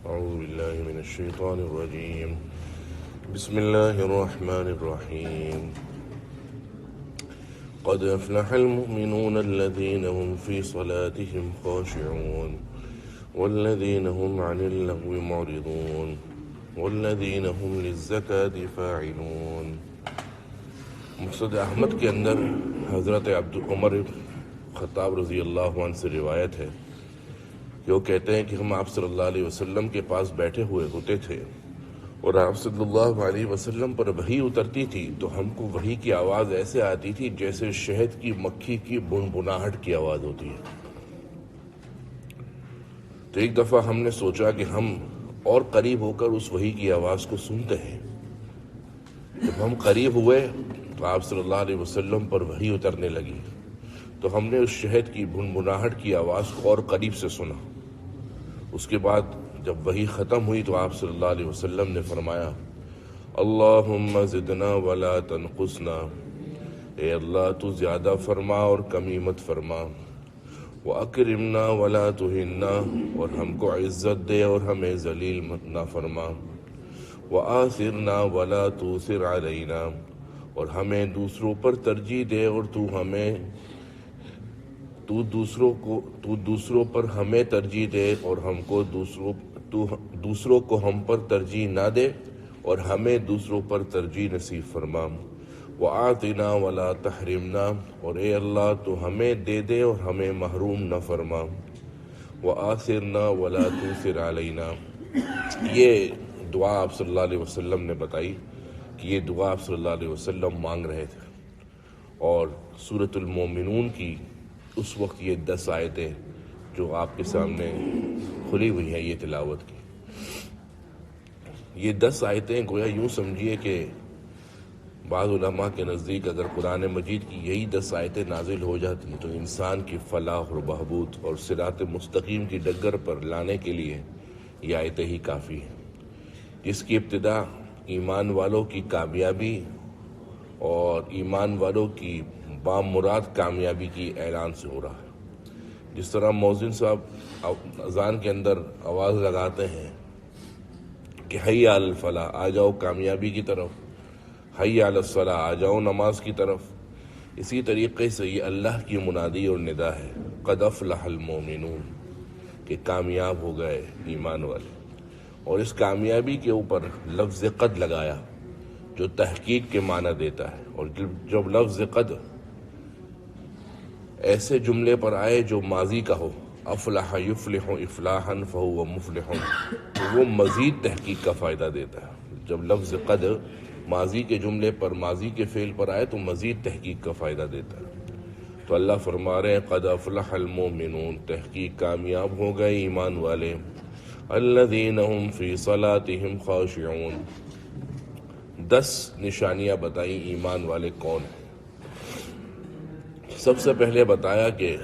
أعوذ بالله من الشيطان الرجيم. بسم الله الرحمن الرحيم. قد أفلح المؤمنون الذين هم في صلاتهم خاشعون والذين هم عن اللغو معرضون والذين هم للزكاة فاعلون. مسند احمد کے اندر حضرت عمر خطاب رضی اللہ عنہ سے روایت ہے کہ وہ کہتے ہیں کہ ہم آپ صلی اللہ علیہ وسلم کے پاس بیٹھے ہوئے ہوتے تھے اور آپ صلی اللہ علیہ وسلم پر وحی اترتی تھی تو ہم کو وحی کی آواز ایسے آتی تھی جیسے شہد کی مکھی کی بنبناہٹ کی آواز ہوتی ہے. تو ایک دفعہ ہم نے سوچا کہ ہم اور قریب ہو کر اس وحی کی آواز کو سنتے ہیں. جب ہم قریب ہوئے تو آپ صلی اللہ علیہ وسلم پر وحی اترنے لگی تو ہم نے اس شہد کی بنبناہٹ کی آواز کو اور قریب سے سنا. اس کے بعد جب وحی ختم ہوئی تو آپ صلی اللہ علیہ وسلم نے فرمایا اللہم زدنا ولا تنقصنا، اے اللہ تو زیادہ فرما اور کمی مت فرما. وَأَكْرِمْنَا وَلَا تُهِنَّا، اور ہم کو عزت دے اور ہمیں ذلیل مت نہ فرما. وَآثِرْنَا وَلَا تُؤْثِرْ عَلَيْنَا، اور ہمیں دوسروں پر ترجیح دے اور تو دوسروں پر ہمیں ترجیح دے اور ہم کو دوسروں کو ہم پر ترجیح نہ دے اور ہمیں دوسروں پر ترجیح نصیب فرما. وَآتِنَا وَلَا تَحْرِمْنَا، اور اے اللہ تو ہمیں دے دے اور ہمیں محروم نہ فرما. وَآثِرْنَا وَلَا تُؤْثِرْ عَلَيْنَا. یہ دعا آپ صلی اللہ علیہ وسلم نے بتائی کہ یہ دعا آپ صلی اللہ علیہ وسلم مانگ رہے تھے. اور سورۃ المومنون کی اس وقت یہ 10 آیتیں جو آپ کے سامنے کھلی ہوئی ہیں یہ تلاوت کی. یہ 10 آیتیں گویا یوں سمجھیے کہ بعض علماء کے نزدیک اگر قرآن مجید کی یہی 10 آیتیں نازل ہو جاتی تو انسان کی فلاح اور بہبود اور صراط مستقیم کی ڈگر پر لانے کے لیے یہ آیتیں ہی کافی ہیں، جس کی ابتدا ایمان والوں کی کامیابی اور ایمان والوں کی بامراد کامیابی کی اعلان سے ہو رہا ہے. جس طرح مؤذن صاحب اذان کے اندر آواز لگاتے ہیں کہ حی علی الفلاح، آ جاؤ کامیابی کی طرف، حی علی الصلاح، آ جاؤ نماز کی طرف، اسی طریقے سے یہ اللہ کی منادی اور ندا ہے قد افلح المؤمنون، کہ کامیاب ہو گئے ایمان والے. اور اس کامیابی کے اوپر لفظ قد لگایا جو تحقیق کے معنی دیتا ہے. اور جب لفظ قد ایسے جملے پر آئے جو ماضی کا ہو، افلح یفلح افلاحا فہو مفلح، تو وہ مزید تحقیق کا فائدہ دیتا ہے. جب لفظ قد ماضی کے جملے پر، ماضی کے فعل پر آئے تو مزید تحقیق کا فائدہ دیتا ہے. تو اللہ فرما رہے ہیں قد افلح المؤمنون، تحقیق کامیاب ہو گئے ایمان والے. الذین هم فی صلاتهم خاشعون. 10 نشانیاں بتائیں ایمان والے کون ہیں. سب سے پہلے بتایا کہ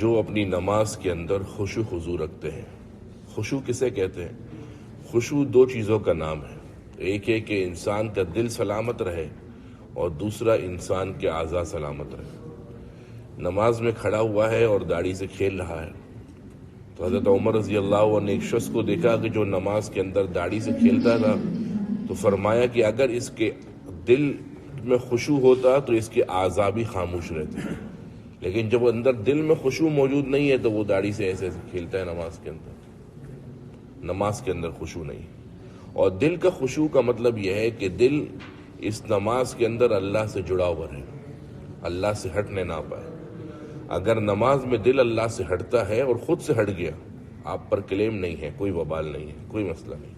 جو اپنی نماز کے اندر خشوع خضوع رکھتے ہیں. خشوع کسے کہتے ہیں؟ خشوع 2 چیزوں کا نام ہے. ایک ہے کہ انسان کا دل سلامت رہے اور دوسرا انسان کے اعضاء سلامت رہے. نماز میں کھڑا ہوا ہے اور داڑھی سے کھیل رہا ہے تو حضرت عمر رضی اللہ عنہ نے ایک شخص کو دیکھا کہ جو نماز کے اندر داڑھی سے کھیلتا تھا تو فرمایا کہ اگر اس کے دل میں خشوع ہوتا تو اس کے اعضاء بھی خاموش رہتے، لیکن جب اندر دل میں خشوع موجود نہیں ہے تو وہ داڑھی سے ایسے ایسے کھیلتا ہے. نماز کے اندر خشوع نہیں. اور دل کا خشوع کا مطلب یہ ہے کہ دل اس نماز کے اندر اللہ سے جڑا ہوا رہے، اللہ سے ہٹنے نہ پائے. اگر نماز میں دل اللہ سے ہٹتا ہے اور خود سے ہٹ گیا، آپ پر کلیم نہیں ہے، کوئی وبال نہیں ہے، کوئی مسئلہ نہیں،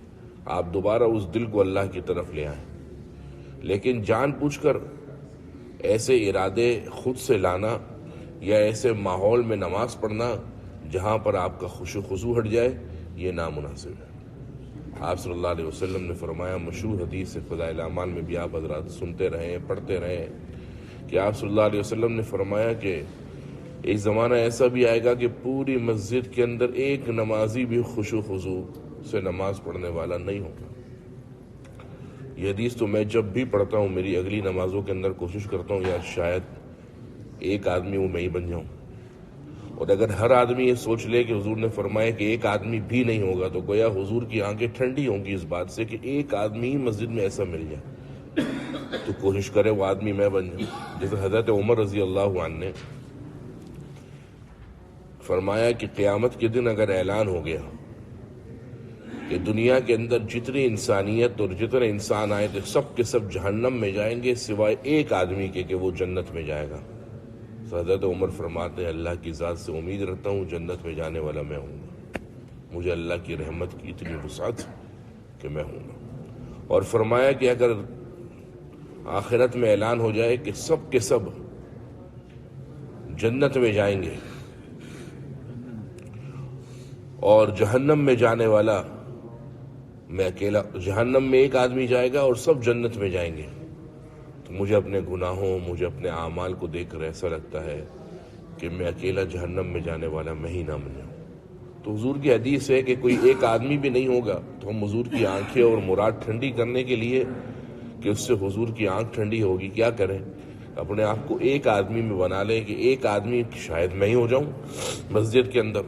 آپ دوبارہ اس دل کو اللہ کی طرف لے آئیں. لیکن جان بوجھ کر ایسے ارادے خود سے لانا یا ایسے ماحول میں نماز پڑھنا جہاں پر آپ کا خشوع خضوع ہٹ جائے، یہ نامناسب ہے. آپ صلی اللہ علیہ وسلم نے فرمایا، مشہور حدیث سے فضائل اعمال میں بھی آپ حضرات سنتے رہے پڑھتے رہے، کہ آپ صلی اللہ علیہ وسلم نے فرمایا کہ ایک زمانہ ایسا بھی آئے گا کہ پوری مسجد کے اندر ایک نمازی بھی خشوع خضوع سے نماز پڑھنے والا نہیں ہوگا. یہ حدیث تو میں جب بھی پڑھتا ہوں میری اگلی نمازوں کے اندر کوشش کرتا ہوں یا شاید ایک آدمی وہ میں ہی بن جاؤں. اور اگر ہر آدمی یہ سوچ لے کہ حضور نے فرمایا کہ ایک آدمی بھی نہیں ہوگا، تو گویا حضور کی آنکھیں ٹھنڈی ہوں گی اس بات سے کہ ایک آدمی مسجد میں ایسا مل جائے تو کوشش کرے وہ آدمی میں بن جاؤں۔ جیسے حضرت عمر رضی اللہ عنہ نے فرمایا کہ قیامت کے دن اگر اعلان ہو گیا کہ دنیا کے اندر جتنی انسانیت اور جتنے انسان آئے تھے سب کے سب جہنم میں جائیں گے سوائے ایک آدمی کے کہ وہ جنت میں جائے گا، حضرت عمر فرماتے ہیں اللہ کی ذات سے امید رکھتا ہوں جنت میں جانے والا میں ہوں گا، مجھے اللہ کی رحمت کی اتنی وسعت کہ میں ہوں گا۔ اور فرمایا کہ اگر آخرت میں اعلان ہو جائے کہ سب کے سب جنت میں جائیں گے اور جہنم میں جانے والا میں اکیلا، جہنم میں ایک آدمی جائے گا اور سب جنت میں جائیں گے، تو مجھے اپنے گناہوں، مجھے اپنے اعمال کو دیکھ کر ایسا لگتا ہے کہ میں اکیلا جہنم میں جانے والا میں ہی نہ بن جاؤں۔ تو حضور کی حدیث ہے کہ کوئی ایک آدمی بھی نہیں ہوگا تو ہم حضور کی آنکھیں اور مراد ٹھنڈی کرنے کے لیے کہ اس سے حضور کی آنکھ ٹھنڈی ہوگی کیا کریں؟ اپنے آپ کو ایک آدمی میں بنا لیں کہ ایک آدمی شاید میں ہی ہو جاؤں مسجد کے اندر،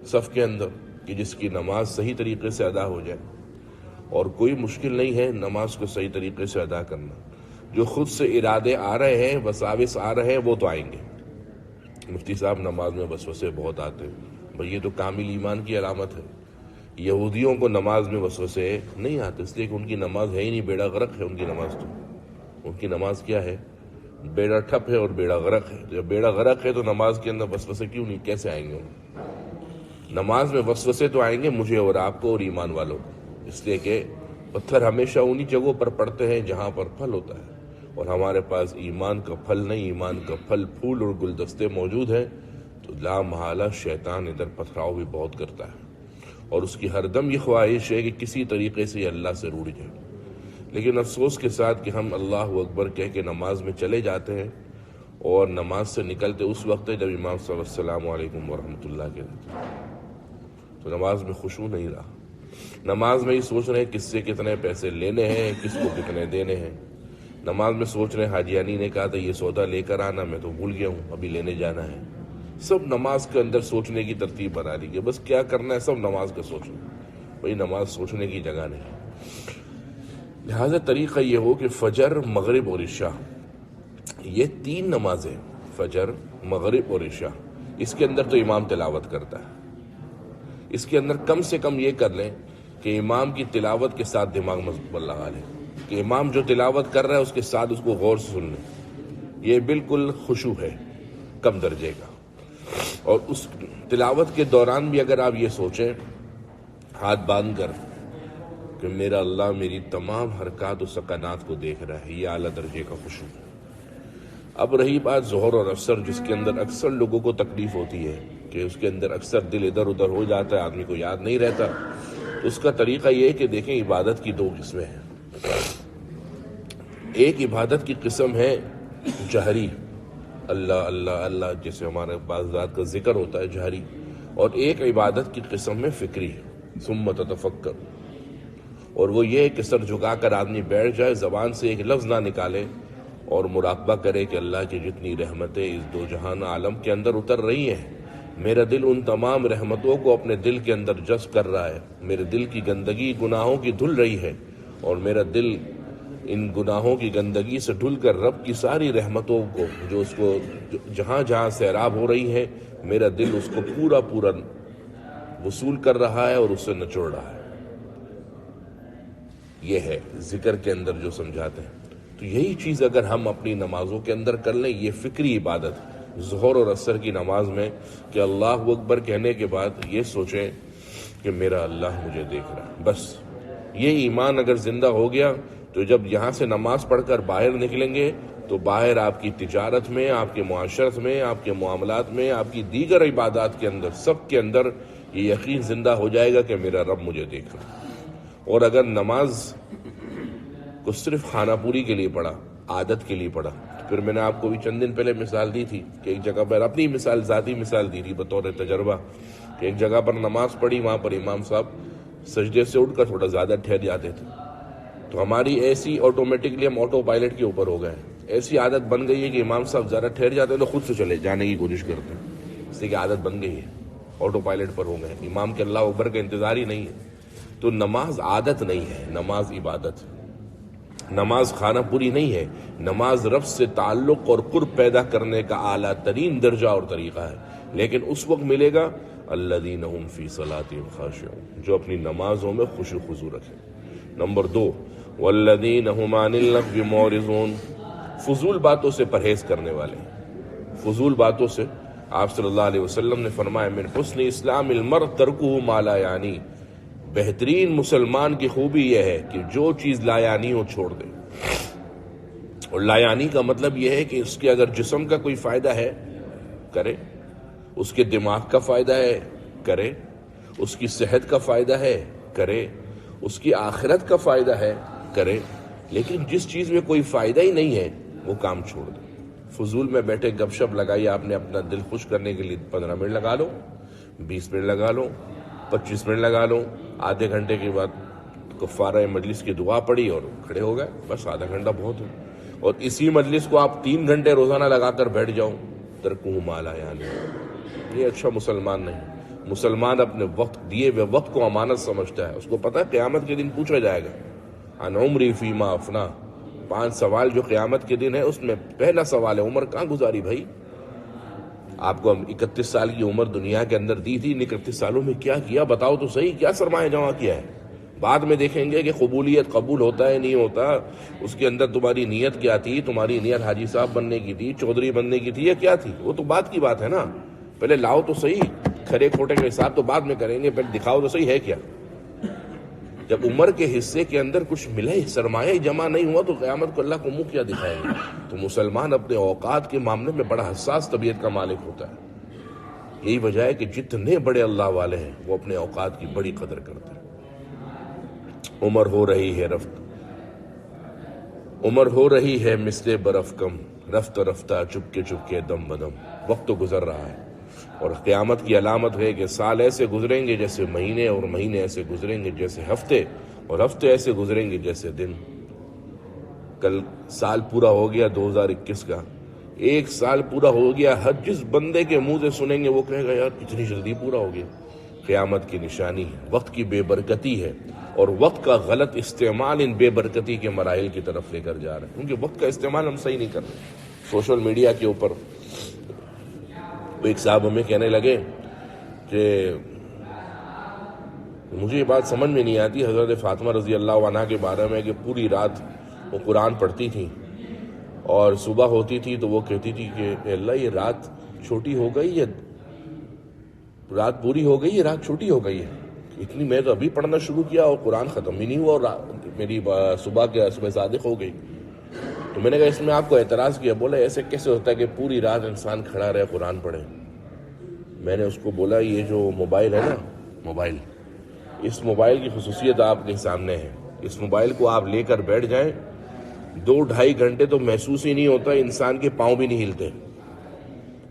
صف کے اندر، کہ جس کی نماز صحیح طریقے سے ادا ہو جائے۔ اور کوئی مشکل نہیں ہے نماز کو صحیح طریقے سے ادا کرنا، جو خود سے ارادے آ رہے ہیں، وساوس آ رہے ہیں، وہ تو آئیں گے۔ مفتی صاحب نماز میں وسوسے بہت آتے ہیں، بھئی یہ تو کامل ایمان کی علامت ہے۔ یہودیوں کو نماز میں وسوسے نہیں آتے اس لیے کہ ان کی نماز ہے ہی نہیں، بیڑا غرق ہے ان کی نماز، تو ان کی نماز کیا ہے؟ بیڑا ٹھپ ہے اور بیڑا غرق ہے۔ جب بیڑا غرق ہے تو نماز کے اندر وسوسے کیوں نہیں، کیسے آئیں گے؟ نماز میں وسوسے تو آئیں گے مجھے اور آپ کو اور ایمان والوں کو، اس لیے کہ پتھر ہمیشہ انہی جگہوں پر پڑتے ہیں جہاں پر پھل ہوتا ہے، اور ہمارے پاس ایمان کا پھل نہیں، ایمان کا پھل پھول اور گلدستے موجود ہیں، تو لا محالہ شیطان ادھر پتھراؤ بھی بہت کرتا ہے، اور اس کی ہر دم یہ خواہش ہے کہ کسی طریقے سے اللہ سے روٹ جائے۔ لیکن افسوس کے ساتھ کہ ہم اللہ اکبر کہہ کے نماز میں چلے جاتے ہیں اور نماز سے نکلتے اس وقت ہے جب امام صاحب السلام علیکم ورحمۃ اللہ کہتے ہیں، تو نماز میں خشوع نہیں رہا۔ نماز میں ہی سوچ رہے ہیں کس سے کتنے پیسے لینے ہیں، کس کو کتنے دینے ہیں۔ نماز میں سوچ رہے ہیں حاجیانی نے کہا تھا یہ سودا لے کر آنا، میں تو بھول گیا ہوں، ابھی لینے جانا ہے۔ سب نماز کے اندر سوچنے کی ترتیب بنا لی کہ بس کیا کرنا ہے، سب نماز کا سوچنا۔ بھئی نماز سوچنے کی جگہ نہیں، لہذا طریقہ یہ ہو کہ فجر، مغرب اور عشاء، یہ تین نمازیں، فجر، مغرب اور عشاء، اس کے اندر تو امام تلاوت کرتا ہے۔ اس کے اندر کم سے کم یہ کر لیں کہ امام کی تلاوت کے ساتھ دماغ مضبوط لگا لیں کہ امام جو تلاوت کر رہا ہے اس کے ساتھ اس کو غور سے سن لیں، یہ بالکل خشوع ہے کم درجے کا۔ اور اس تلاوت کے دوران بھی اگر آپ یہ سوچیں ہاتھ باندھ کر کہ میرا اللہ میری تمام حرکات و سکنات کو دیکھ رہا ہے، یہ اعلیٰ درجے کا خشوع ہے۔ اب رہی بات ظہر اور عصر، جس کے اندر اکثر لوگوں کو تکلیف ہوتی ہے کہ اس کے اندر اکثر دل ادھر ادھر ہو جاتا ہے، آدمی کو یاد نہیں رہتا، تو اس کا طریقہ یہ ہے کہ دیکھیں عبادت کی دو قسمیں ہیں۔ ایک عبادت کی قسم ہے جہری، اللہ اللہ اللہ جیسے ہمارے بعض ذات کا ذکر ہوتا ہے جہری، اور ایک عبادت کی قسم میں فکری ہے، ثم تتفکر، اور وہ یہ کہ سر جھکا کر آدمی بیٹھ جائے، زبان سے ایک لفظ نہ نکالے اور مراقبہ کرے کہ اللہ کی جتنی رحمتیں اس دو جہان عالم کے اندر اتر رہی ہیں، میرا دل ان تمام رحمتوں کو اپنے دل کے اندر جذب کر رہا ہے، میرے دل کی گندگی گناہوں کی دھل رہی ہے، اور میرا دل ان گناہوں کی گندگی سے دھل کر رب کی ساری رحمتوں کو جو اس کو جہاں جہاں سیراب ہو رہی ہے، میرا دل اس کو پورا پورا وصول کر رہا ہے اور اس سے نچوڑ رہا ہے۔ یہ ہے ذکر کے اندر جو سمجھاتے ہیں۔ تو یہی چیز اگر ہم اپنی نمازوں کے اندر کر لیں، یہ فکری عبادت ظہر اور عصر کی نماز میں کہ اللہ اکبر کہنے کے بعد یہ سوچیں کہ میرا اللہ مجھے دیکھ رہا ہے، بس یہ ایمان اگر زندہ ہو گیا تو جب یہاں سے نماز پڑھ کر باہر نکلیں گے تو باہر آپ کی تجارت میں، آپ کے معاشرت میں، آپ کے معاملات میں، آپ کی دیگر عبادات کے اندر، سب کے اندر یہ یقین زندہ ہو جائے گا کہ میرا رب مجھے دیکھ رہا ہے۔ اور اگر نماز کو صرف خانہ پوری کے لیے پڑھا، عادت کے لیے پڑھا، پھر میں نے آپ کو بھی چند دن پہلے مثال دی تھی کہ ایک جگہ پر اپنی مثال، ذاتی مثال دی تھی بطور تجربہ، کہ ایک جگہ پر نماز پڑھی، وہاں پر امام صاحب سجدے سے اٹھ کر تھوڑا زیادہ ٹھہر جاتے تھے، تو ہماری ایسی آٹومیٹکلی ہم آٹو پائلٹ کے اوپر ہو گئے ہیں، ایسی عادت بن گئی ہے کہ امام صاحب زیادہ ٹھہر جاتے ہیں تو خود سے چلے جانے کی کوشش کرتے ہیں، اس لیے کہ عادت بن گئی ہے، آٹو پائلٹ پر ہو گئے، امام کے اللہ اکبر کا انتظار ہی نہیں ہے۔ تو نماز عادت نہیں ہے، نماز عبادت ہے۔ نماز کھانا پوری نہیں ہے، نماز رب سے تعلق اور قرب پیدا کرنے کا اعلیٰ ترین درجہ اور طریقہ ہے، لیکن اس وقت ملے گا الذین هم فی صلاتہم خاشعون، جو اپنی نمازوں میں خشوع خضوع رکھیں۔ نمبر 2، والذین هم عن اللغو معرضون، فضول باتوں سے پرہیز کرنے والے ہیں۔ فضول باتوں سے آپ صلی اللہ علیہ وسلم نے فرمایا من حسن اسلام المرء ترکہ ما لا یعنی، بہترین مسلمان کی خوبی یہ ہے کہ جو چیز لا یعنی ہو چھوڑ دے۔ اور لا یعنی کا مطلب یہ ہے کہ اس کے اگر جسم کا کوئی فائدہ ہے کرے، اس کے دماغ کا فائدہ ہے کرے، اس کی صحت کا فائدہ ہے کرے، اس کی آخرت کا فائدہ ہے کرے، لیکن جس چیز میں کوئی فائدہ ہی نہیں ہے وہ کام چھوڑ دے۔ فضول میں بیٹھے گپ شپ لگائیے، آپ نے اپنا دل خوش کرنے کے لیے 15 منٹ لگا لو، 20 منٹ لگا لو، 25 منٹ لگا لو، آدھے گھنٹے کے بعد کفارہ مجلس کی دعا پڑھی اور کھڑے ہو گئے، بس آدھا گھنٹہ بہت ہے۔ اور اسی مجلس کو آپ 3 گھنٹے روزانہ لگا کر بیٹھ جاؤ، ترکہ ما لا یعنی، یہ اچھا مسلمان نہیں۔ مسلمان اپنے وقت دیے ہوئے وقت کو امانت سمجھتا ہے، اس کو پتہ ہے قیامت کے دن پوچھا جائے گا عن عمری فیما افنا، 5 سوال جو قیامت کے دن ہے اس میں پہلا سوال ہے عمر کہاں گزاری بھائی؟ آپ کو 31 سال کی عمر دنیا کے اندر دی تھی، ان 31 سالوں میں کیا کیا بتاؤ تو صحیح، کیا سرمایہ جمع کیا ہے؟ بعد میں دیکھیں گے کہ قبولیت قبول ہوتا ہے نہیں ہوتا، اس کے اندر تمہاری نیت کیا تھی، تمہاری نیت حاجی صاحب بننے کی تھی، چودھری بننے کی تھی، یا کیا تھی؟ وہ تو بعد کی بات ہے نا، پہلے لاؤ تو صحیح، کھرے کھوٹے کا حساب تو بعد میں کریں گے، پہلے دکھاؤ تو صحیح ہے کیا۔ جب عمر کے حصے کے اندر کچھ ملے، سرمایہ جمع نہیں ہوا، تو قیامت کو اللہ کو منہ کیا دکھائے گا؟ تو مسلمان اپنے اوقات کے معاملے میں بڑا حساس طبیعت کا مالک ہوتا ہے۔ یہی وجہ ہے کہ جتنے بڑے اللہ والے ہیں وہ اپنے اوقات کی بڑی قدر کرتے ہیں۔ عمر ہو رہی ہے عمر ہو رہی ہے مثل برف کم، رفتہ رفتہ چپکے چپکے دم بدم، وقت تو گزر رہا ہے، اور قیامت کی علامت ہے کہ سال ایسے گزریں گے جیسے مہینے، اور مہینے ایسے گزریں گے جیسے ہفتے، اور ہفتے ایسے گزریں گے جیسے دن۔ کل سال پورا ہو گیا 2021 کا، 1 سال پورا ہو گیا، ہر جس بندے کے منہ سے سنیں گے وہ کہے گا یار اتنی جلدی پورا ہو گیا۔ قیامت کی نشانی ہے، وقت کی بے برکتی ہے، اور وقت کا غلط استعمال ان بے برکتی کے مراحل کی طرف لے کر جا رہا ہے، کیونکہ وقت کا استعمال ہم صحیح نہیں کر رہے۔ سوشل میڈیا کے اوپر ایک صاحب ہمیں کہنے لگے کہ مجھے یہ بات سمجھ میں نہیں آتی حضرت فاطمہ رضی اللہ عنہا کے بارے میں کہ پوری رات وہ قرآن پڑھتی تھی، اور صبح ہوتی تھی تو وہ کہتی تھی کہ اے اللہ یہ رات چھوٹی ہو گئی یا رات پوری ہو گئی، یہ رات چھوٹی ہو گئی ہے، اتنی میں تو ابھی پڑھنا شروع کیا اور قرآن ختم ہی نہیں ہوا، اور میری صبح صادق ہو گئی۔ تو میں نے کہا اس میں آپ کو اعتراض کیا، بولا ایسے کیسے ہوتا ہے کہ پوری رات انسان کھڑا رہے قرآن پڑھے؟ میں نے اس کو بولا یہ جو موبائل ہے نا، موبائل، اس موبائل کی خصوصیت آپ کے سامنے ہے، اس موبائل کو آپ لے کر بیٹھ جائیں 2-2.5 گھنٹے تو محسوس ہی نہیں ہوتا، انسان کے پاؤں بھی نہیں ہلتے۔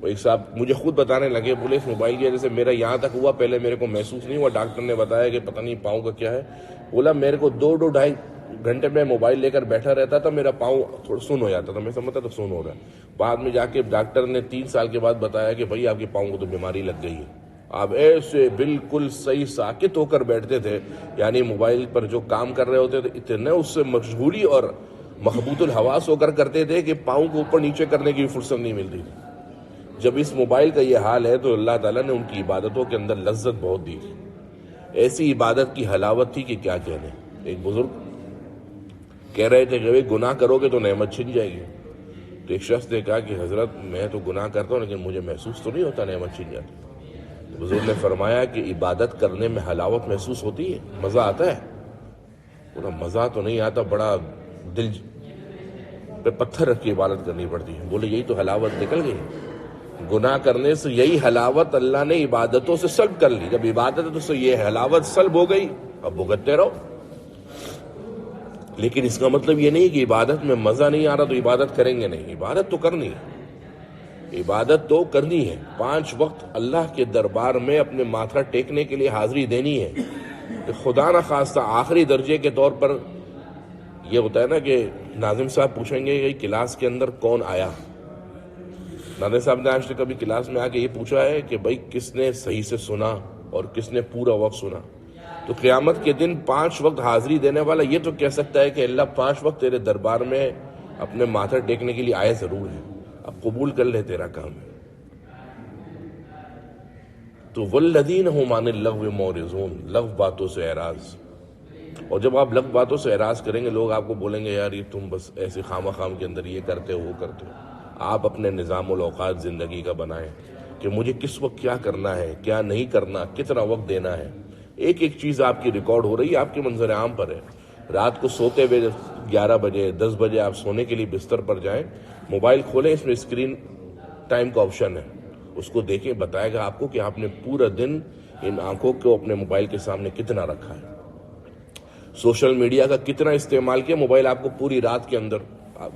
وہ ایک صاحب مجھے خود بتانے لگے، بولے اس موبائل کی وجہ سے میرا یہاں تک ہوا، پہلے میرے کو محسوس نہیں ہوا، ڈاکٹر نے بتایا کہ پتہ نہیں پاؤں کا کیا ہے، بولا میرے کو 2-2.5 گھنٹے میں موبائل لے کر بیٹھا رہتا تھا، میرا پاؤں تھوڑا سن ہو جاتا تھا، میں سمجھتا تھا سن ہو رہا ہے، بعد میں جا کے ڈاکٹر نے 3 سال کے بعد بتایا کہ بھائی آپ کے پاؤں کو تو بیماری لگ گئی ہے۔ آپ ایسے بالکل صحیح ساکت ہو کر بیٹھتے تھے، یعنی موبائل پر جو کام کر رہے ہوتے تھے اتنے اس سے مشغولی اور محبوط الحواس ہو کر کرتے تھے کہ پاؤں کو اوپر نیچے کرنے کی فرصت نہیں ملتی تھی۔ جب اس موبائل کا یہ حال ہے تو اللہ تعالیٰ نے ان کی عبادتوں کے اندر لذت بہت دی تھی، ایسی عبادت کی حلاوت تھی کہ کیا کہنے۔ ایک بزرگ کہہ رہے تھے کہ گناہ کرو گے تو نعمت چھن جائے گی، تو ایک شخص نے کہا کہ حضرت میں تو گناہ کرتا ہوں لیکن مجھے محسوس تو نہیں ہوتا نعمت چھن جاتی۔ تو بزرگ نے فرمایا کہ عبادت کرنے میں حلاوت محسوس ہوتی ہے، مزہ آتا ہے؟ بولا مزہ تو نہیں آتا، بڑا دل پہ پتھر رکھ کے عبادت کرنی پڑتی ہے۔ بولے یہی تو حلاوت نکل گئی، گناہ کرنے سے یہی حلاوت اللہ نے عبادتوں سے سلب کر لی، جب عبادت سے یہ حلاوت سلب ہو گئی اب بھگتتے رہو۔ لیکن اس کا مطلب یہ نہیں کہ عبادت میں مزہ نہیں آ رہا تو عبادت کریں گے نہیں، عبادت تو کرنی ہے، عبادت تو کرنی ہے، 5 وقت اللہ کے دربار میں اپنے ماتھا ٹیکنے کے لیے حاضری دینی ہے۔ خدا نہ خواستہ آخری درجے کے طور پر یہ ہوتا ہے نا کہ ناظم صاحب پوچھیں گے کہ کلاس کے اندر کون آیا، نانے صاحب نے آج تک کبھی کلاس میں آ کے یہ پوچھا ہے کہ بھائی کس نے صحیح سے سنا اور کس نے پورا وقت سنا؟ تو قیامت کے دن 5 وقت حاضری دینے والا یہ تو کہہ سکتا ہے کہ اللہ 5 وقت تیرے دربار میں اپنے ماتھا ٹیکنے کے لیے آئے ضرور ہے، اب قبول کر لے تیرا کام ہے۔ تو والذین هم عن اللغو معرضون، لغو باتوں سے اعراض۔ اور جب آپ لغو باتوں سے اعراض کریں گے، لوگ آپ کو بولیں گے یار یہ تم بس ایسے خام خام کے اندر یہ کرتے ہو وہ کرتے ہو۔ آپ اپنے نظام الاوقات زندگی کا بنائیں کہ مجھے کس وقت کیا کرنا ہے، کیا نہیں کرنا، کتنا وقت دینا ہے۔ ایک ایک چیز آپ کی ریکارڈ ہو رہی ہے، آپ کے منظر عام پر ہے۔ رات کو سوتے ہوئے 11 بجے 10 بجے آپ سونے کے لیے بستر پر جائیں، موبائل کھولیں، اس میں اسکرین ٹائم کا آپشن ہے، اس کو دیکھیں، بتائے گا آپ کو کہ آپ نے پورا دن ان آنکھوں کو اپنے موبائل کے سامنے کتنا رکھا ہے، سوشل میڈیا کا کتنا استعمال کیا۔ موبائل آپ کو پوری رات کے اندر،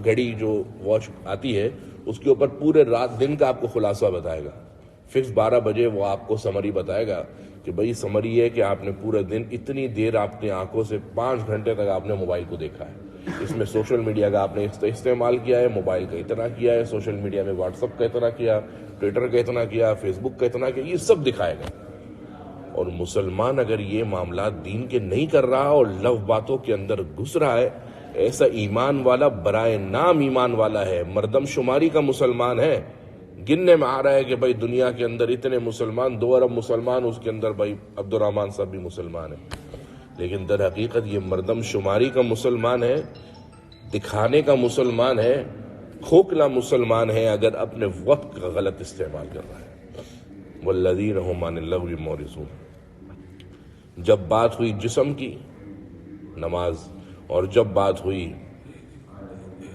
گھڑی جو واچ آتی ہے اس کے اوپر پورے رات دن کا آپ کو خلاصہ بتائے گا۔ فکس 12 بجے وہ آپ کو سمری بتائے گا کہ بھئی سمری ہے کہ آپ نے پورے دن اتنی دیر اپنی آنکھوں سے 5 گھنٹے تک آپ نے موبائل کو دیکھا ہے، اس میں سوشل میڈیا کا آپ نے استعمال کیا ہے، موبائل کا اتنا کیا ہے، سوشل میڈیا میں واٹس ایپ کا اتنا کیا، ٹویٹر کا اتنا کیا، فیس بک کا اتنا کیا، یہ سب دکھائے گا۔ اور مسلمان اگر یہ معاملات دین کے نہیں کر رہا اور لو باتوں کے اندر گھس رہا ہے، ایسا ایمان والا برائے نام ایمان والا ہے، مردم شماری کا مسلمان ہے، گننے میں آ رہا ہے کہ بھائی دنیا کے اندر اتنے مسلمان، 2 ارب مسلمان، اس کے اندر بھائی عبد الرحمن صاحب بھی مسلمان ہیں، لیکن در حقیقت یہ مردم شماری کا مسلمان ہے، دکھانے کا مسلمان ہے، کھوکھلا مسلمان ہے اگر اپنے وقت کا غلط استعمال کر رہا ہے۔ والذین هم عن اللغو معرضون۔ جب بات ہوئی جسم کی، نماز، اور جب بات ہوئی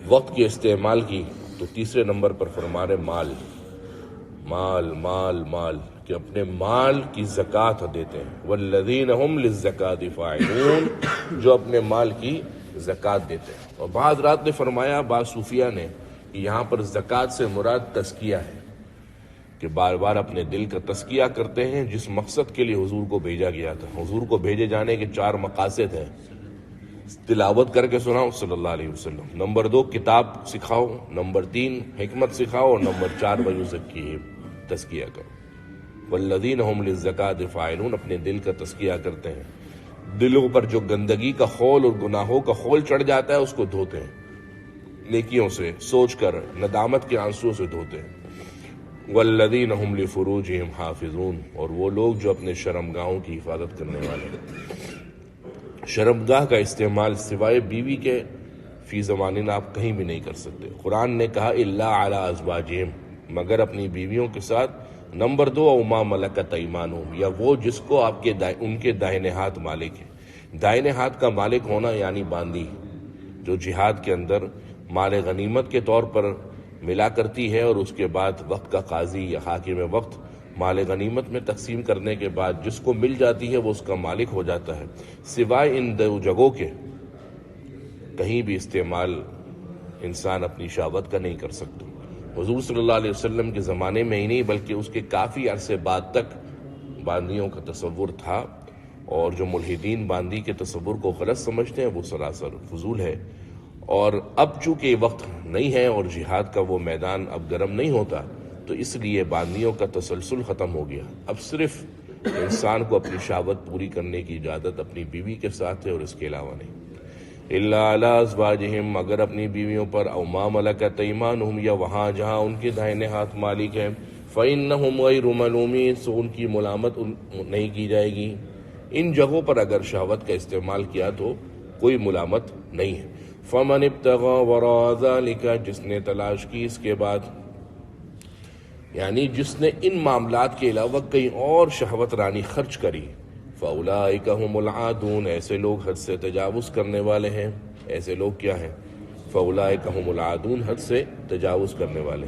وقت کے استعمال کی، تو تیسرے نمبر پر فرما رہے مال، مال مال مال، کہ اپنے مال کی زکوٰۃ دیتے ہیں۔ والذین هم للزکاۃ فاعلون، جو اپنے مال کی زکوٰۃ دیتے ہیں۔ اور بعض رات نے فرمایا، بعض صوفیہ نے، کہ یہاں پر زکوٰۃ سے مراد تزکیہ ہے، کہ بار بار اپنے دل کا تزکیہ کرتے ہیں، جس مقصد کے لیے حضور کو بھیجا گیا تھا۔ حضور کو بھیجے جانے کے 4 مقاصد ہیں: تلاوت کر کے سناؤ صلی اللہ علیہ وسلم، نمبر 2 کتاب سکھاؤ، نمبر 3 حکمت سکھاؤ، اور نمبر 4 ویزکی، تزکیہ کرو۔ والذین هم للزکاۃ فاعلون، اپنے دل کا تزکیہ کرتے ہیں۔ دلوں پر جو گندگی کا خول اور گناہوں کا خول چڑھ جاتا ہے اس کو دھوتے ہیں، نیکیوں سے سوچ کر، ندامت کے آنسو سے دھوتے ہیں۔ والذین هم لفروجہم حافظون، اور وہ لوگ جو اپنے شرمگاہوں کی حفاظت کرنے والے ہیں۔ شرمگاہ کا استعمال سوائے بیوی کے فی زماننا آپ کہیں بھی نہیں کر سکتے۔ قرآن نے کہا الا علی ازواجہم، مگر اپنی بیویوں کے ساتھ۔ نمبر 2 او ما ملکت ایمانہم، یا وہ جس کو آپ کے ان کے دائیں ہاتھ مالک ہے۔ دائیں ہاتھ کا مالک ہونا یعنی باندی، جو جہاد کے اندر مال غنیمت کے طور پر ملا کرتی ہے، اور اس کے بعد وقت کا قاضی یا حاکم وقت مال غنیمت میں تقسیم کرنے کے بعد جس کو مل جاتی ہے وہ اس کا مالک ہو جاتا ہے۔ سوائے ان 2 جگہوں کے کہیں بھی استعمال انسان اپنی شہوت کا نہیں کر سکتا۔ حضور صلی اللہ علیہ وسلم کے زمانے میں ہی نہیں بلکہ اس کے کافی عرصے بعد تک باندیوں کا تصور تھا، اور جو ملحدین باندی کے تصور کو غلط سمجھتے ہیں وہ سراسر فضول ہے۔ اور اب چونکہ وقت نہیں ہے اور جہاد کا وہ میدان اب گرم نہیں ہوتا، تو اس لیے باندیوں کا تسلسل ختم ہو گیا۔ اب صرف انسان کو اپنی شہوت پوری کرنے کی اجازت اپنی بیوی کے ساتھ ہے، اور اس کے علاوہ نہیں۔ الا علی ازواجہم، مگر اپنی بیویوں پر، او ما ملکت ایمانہم، یا وہاں جہاں ان کے دائیں ہاتھ مالک ہیں، فإنہم غیر ملومین، سو ان کی ملامت نہیں کی جائے گی۔ ان جگہوں پر اگر شہوت کا استعمال کیا تو کوئی ملامت نہیں ہے۔ فمن ابتغى وراء ذلك، جس نے تلاش کی اس کے بعد، یعنی جس نے ان معاملات کے علاوہ کہیں اور شہوت رانی خرچ کری، فاولئک هم العادون، ایسے لوگ حد سے تجاوز کرنے والے ہیں۔ ایسے لوگ کیا ہیں؟ فاولئک هم العادون، حد سے تجاوز کرنے والے۔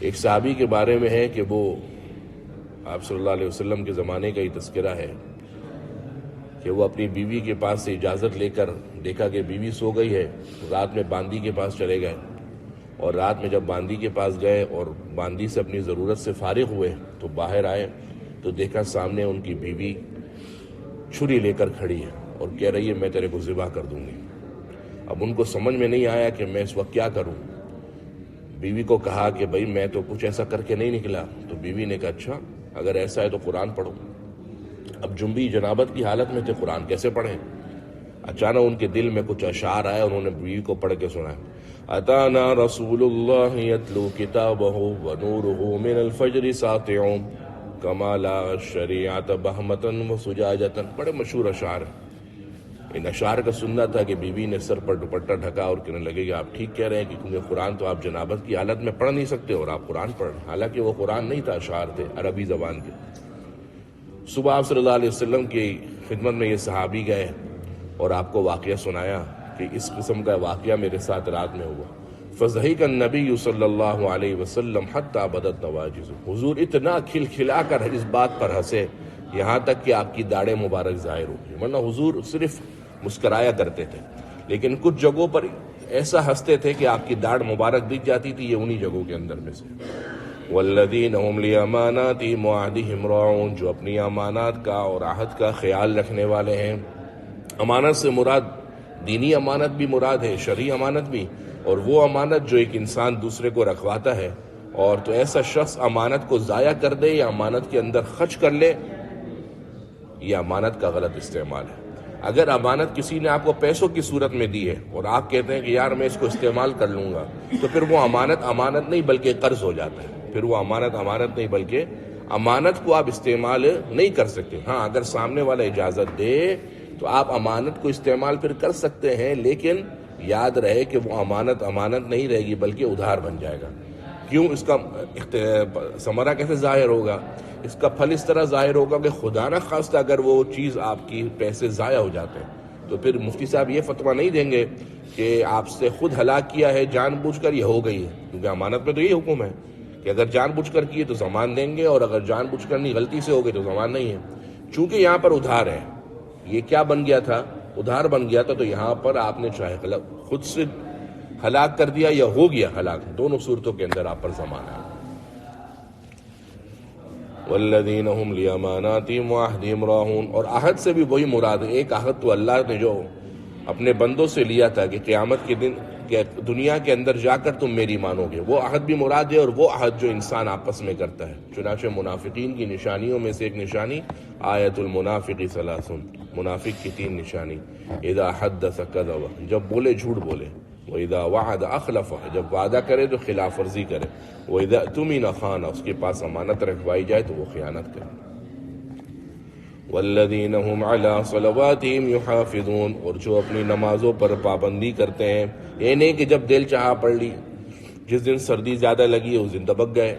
ایک صحابی کے بارے میں ہے کہ وہ آپ صلی اللہ علیہ وسلم کے زمانے کا ہی تذکرہ ہے کہ وہ اپنی بیوی کے پاس سے اجازت لے کر دیکھا کہ بیوی سو گئی ہے، رات میں باندی کے پاس چلے گئے، اور رات میں جب باندی کے پاس گئے اور باندی سے اپنی ضرورت سے فارغ ہوئے تو باہر آئے تو دیکھا سامنے ان کی بیوی چھری لے کر کھڑی ہے اور کہہ رہی ہے میں تیرے کو ذبح کر دوں گی۔ اب ان کو سمجھ میں نہیں آیا کہ میں اس وقت کیا کروں۔ بیوی کو کہا کہ بھائی میں تو کچھ ایسا کر کے نہیں نکلا. تو بیوی نے کہا اچھا اگر ایسا ہے تو قرآن پڑھو. اب جنبی جنابت کی حالت میں تھے، قرآن کیسے پڑھیں؟ اچانک ان کے دل میں کچھ اشعار آئے، انہوں نے بیوی کو پڑھ کے سنایا. اتانا رسول اللہ یتلو کتابہ ونورہ من الفجر ساطع کما لا شریعت بہمتا وسجاجتا. بڑے مشہور اشعار ہیں. ان اشعار کا سننا تھا کہ بیوی نے سر پر دوپٹہ ڈھکا اور کہنے لگے کہ آپ ٹھیک کہہ رہے ہیں کہ کیونکہ قرآن تو آپ جنابت کی حالت میں پڑھ نہیں سکتے اور آپ قرآن پڑھ رہے ہیں. حالانکہ وہ قرآن نہیں تھا، اشعار تھے عربی زبان کے. صبح آپ صلی اللہ علیہ وسلم کی خدمت میں یہ صحابی گئے اور آپ کو واقعہ سنایا کہ اس قسم کا واقعہ میرے ساتھ رات میں ہوا. فضحک النبی صلی اللہ علیہ وسلم حتی بدت نواجذ. حضور اتنا کھلکھلا کر اس بات پر ہنسے یہاں تک کہ آپ کی داڑیں مبارک ظاہر ہو گئی. ورنہ حضور صرف مسکرایا کرتے تھے، لیکن کچھ جگہوں پر ایسا ہنستے تھے کہ آپ کی داڑھ مبارک دکھ جاتی تھی. یہ انہی جگہوں کے اندر میں سے. والذین هم لاماناتہم وعہدہم راعون. جو اپنی امانات کا اور عہد کا خیال رکھنے والے ہیں. امانت سے مراد دینی امانت بھی مراد ہے، شرعی امانت بھی، اور وہ امانت جو ایک انسان دوسرے کو رکھواتا ہے. اور تو ایسا شخص امانت کو ضائع کر دے یا امانت کے اندر خرچ کر لے، یہ امانت کا غلط استعمال ہے. اگر امانت کسی نے آپ کو پیسوں کی صورت میں دی ہے اور آپ کہتے ہیں کہ یار میں اس کو استعمال کر لوں گا، تو پھر وہ امانت نہیں بلکہ قرض ہو جاتا ہے. پھر وہ امانت نہیں بلکہ امانت کو آپ استعمال نہیں کر سکتے. ہاں اگر سامنے والا اجازت دے تو آپ امانت کو استعمال پھر کر سکتے ہیں، لیکن یاد رہے کہ وہ امانت نہیں رہے گی بلکہ ادھار بن جائے گا. کیوں؟ اس کا ثمرہ کیسے ظاہر ہوگا؟ اس کا پھل اس طرح ظاہر ہوگا کہ خدا نہ خواستہ اگر وہ چیز آپ کی پیسے ضائع ہو جاتے ہیں تو پھر مفتی صاحب یہ فتویٰ نہیں دیں گے کہ آپ سے خود ہلاک کیا ہے جان بوجھ کر یہ ہو گئی ہے، کیونکہ امانت میں تو یہ حکم ہے کہ اگر جان بوجھ کر کیے تو ضمان دیں گے، اور اگر جان بوجھ کر نہیں غلطی سے ہو گئی تو ضمان نہیں ہے. چونکہ یہاں پر ادھار ہے، یہ کیا بن گیا تھا؟ ادھار بن گیا تھا. تو یہاں پر آپ نے چاہے خود سے ہلاک کر دیا یا ہو گیا ہلاک، دونوں صورتوں کے اندر آپ پر ضمان ہے. والذین هم لاماناتہم وعہدہم راعون. اور عہد سے بھی وہی مراد ہے. ایک عہد تو اللہ نے جو اپنے بندوں سے لیا تھا کہ قیامت کے دن کہ دنیا کے اندر جا کر تم میری مانو گے، وہ عہد بھی مراد ہے. اور وہ عہد جو انسان آپس میں کرتا ہے. چنانچہ منافقین کی نشانیوں میں سے ایک نشانی آیت المنافق ثلاث. منافق کی 3 نشانی: اذا حدث کذب، جب بولے جھوٹ بولے، وَإِذَا وَعَدَ أَخْلَفَ، جب وعدہ کرے تو خلاف ورزی کرے، وَإِذَا اؤْتُمِنَ خَانَ، اس کے پاس امانت رکھوائی جائے تو وہ خیانت کرے. وَالَّذِينَ هُمْ عَلَىٰ صَلَوَاتِهِمْ يُحَافِظُونَ. اور جو اپنی نمازوں پر پابندی کرتے ہیں. یہ نہیں کہ جب دل چاہا پڑھ لی، جس دن سردی زیادہ لگی اس دن دبک گئے،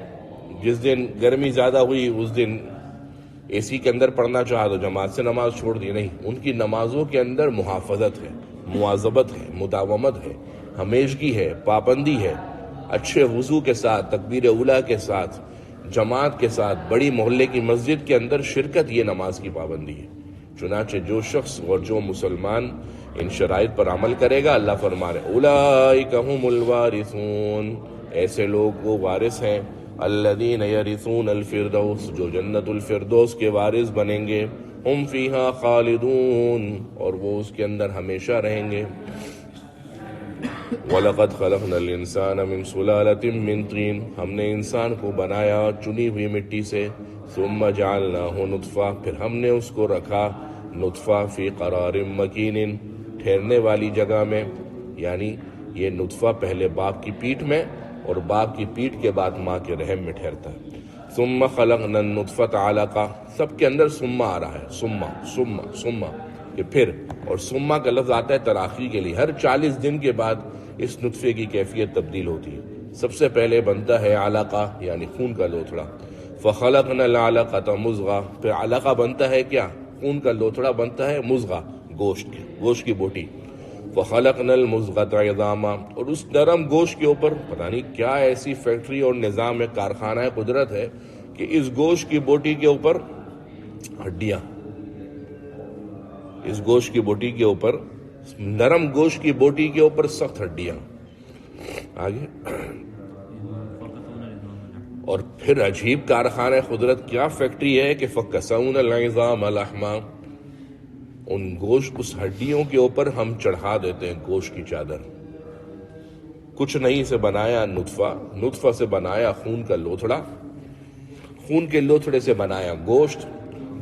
جس دن گرمی زیادہ ہوئی اس دن اے سی کے اندر پڑھنا چاہا تو جماعت سے نماز چھوڑ دی. نہیں، ان کی نمازوں کے اندر محافظت ہے، مواظبت ہے، مداومت ہے، ہمیشگی ہے، پابندی ہے. اچھے وضو کے ساتھ، تکبیر اولیٰ کے ساتھ، جماعت کے ساتھ، بڑی محلے کی مسجد کے اندر شرکت، یہ نماز کی پابندی ہے. چنانچہ جو شخص اور جو مسلمان ان شرائط پر عمل کرے گا، اللہ فرما رہے اولئک هم الوارثون، ایسے لوگ وہ وارث ہیں، الذین یرثون الفردوس، جو جنت الفردوس کے وارث بنیں گے، ہم فیہا خالدون، اور وہ اس کے اندر ہمیشہ رہیں گے. وَلَقَدْ خَلَقْنَا الْإِنسَانَ مِنْ سُلَالَةٍ مِّن طِينٍ، ہم نے انسان کو بنایا چنی ہوئی مٹی سے. ثُمَّ جَعَلْنَاهُ نُطْفَةً، پھر ہم نے اس کو رکھا نطفہ، فی قرار مکین، ٹھہرنے والی جگہ میں. یعنی یہ نطفہ پہلے باپ کی پیٹھ میں اور باپ کی پیٹھ کے بعد ماں کے رحم میں ٹھہرتا ہے. ثُمَّ خَلَقْنَا النُّطْفَةَ عَلَقَةً، سب کے اندر سما آ رہا ہے، سما کہ پھر، اور سما کا لفظ آتا ہے تراخی کے لیے. ہر 40 دن کے بعد اس نطفے کی کیفیت تبدیل ہوتی ہے. سب سے پہلے بنتا ہے علقہ، یعنی خون کا لوتھڑا. فَخَلَقْنَا الْعَلَقَةَ مُضْغَةً، پھر علقہ بنتا ہے کیا؟ خون کا لوتھڑا بنتا ہے مضغہ، گوشت کی بوٹی. فَخَلَقْنَا الْمُضْغَةَ عِظَامًا، اور اس نرم گوشت کے اوپر پتہ نہیں کیا ایسی فیکٹری اور نظام ہے، کارخانہ قدرت ہے کہ اس گوشت کی بوٹی کے اوپر ہڈیاں، اس گوشت کی بوٹی کے اوپر، نرم گوشت کی بوٹی کے اوپر سخت ہڈیاں. آگے اور پھر عجیب کارخانہ قدرت، کیا فیکٹری ہے کہ فَكَسَوْنَا الْعِظَامَ لَحْمًا، ان گوشت، اس ہڈیوں کے اوپر ہم چڑھا دیتے ہیں گوشت کی چادر. کچھ نہیں سے بنایا نطفہ، نطفہ سے بنایا خون کا لوتھڑا، خون کے لوتھڑے سے بنایا گوشت،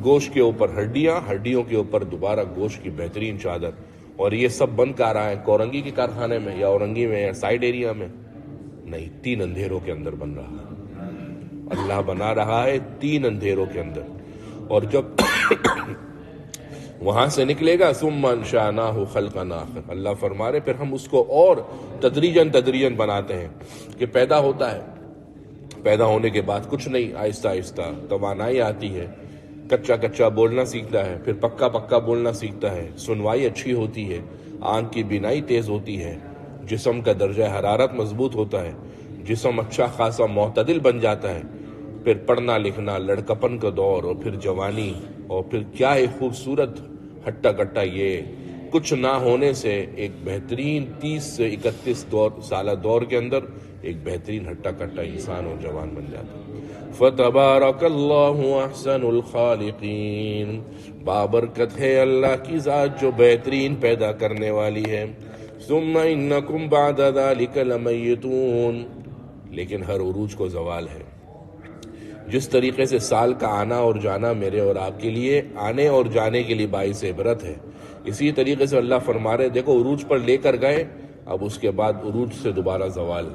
گوشت کے اوپر ہڈیاں، ہڈیوں کے اوپر دوبارہ گوشت کی بہترین چادر. اور یہ سب بن کر رہا ہے کورنگی کے کارخانے میں یا اورنگی میں یا سائڈ ایریا میں؟ نہیں، 3 اندھیروں کے اندر بن رہا ہے. اللہ بنا رہا ہے 3 اندھیروں کے اندر. اور جب وہاں سے نکلے گا ثم انشأناہ خلقا آخر، اللہ فرما رہے پھر ہم اس کو اور تدریجاً بناتے ہیں کہ پیدا ہوتا ہے. پیدا ہونے کے بعد کچھ نہیں، آہستہ آہستہ توانائی آتی ہے، کچا بولنا سیکھتا ہے، پھر پکا بولنا سیکھتا ہے، سنوائی اچھی ہوتی ہے، آنکھ کی بینائی تیز ہوتی ہے، جسم کا درجہ حرارت مضبوط ہوتا ہے، جسم اچھا خاصا معتدل بن جاتا ہے، پھر پڑھنا لکھنا، لڑکپن کا دور، اور پھر جوانی، اور پھر کیا ہے خوبصورت ہٹا کٹا. یہ کچھ نہ ہونے سے ایک بہترین 30 سے 31 سالہ دور کے اندر ایک بہترین ہٹا کٹا انسان اور جوان بن جاتا ہے. فتبارک اللہ احسن الخالقین، بابرکت ہے اللہ کی ذات جو بہترین پیدا کرنے والی ہے. ثم انکم بعد ذلک لمیتون، لیکن ہر عروج کو زوال ہے. جس طریقے سے سال کا آنا اور جانا میرے اور آپ کے لیے آنے اور جانے کے لیے باعث عبرت ہے، اسی طریقے سے اللہ فرما رہے دیکھو عروج پر لے کر گئے، اب اس کے بعد عروج سے دوبارہ زوال.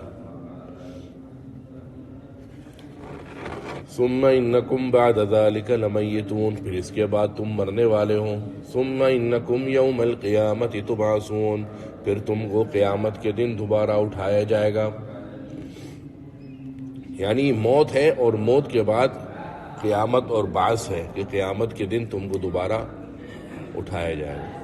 ثم انکم بعد ذلک لمیتون، پھر اس کے بعد تم مرنے والے ہو. ثم انکم یوم القیامت تبعثون، پھر تم کو قیامت کے دن دوبارہ اٹھایا جائے گا. یعنی موت ہے اور موت کے بعد قیامت اور بعث ہے کہ قیامت کے دن تم کو دوبارہ اٹھایا جائے گا.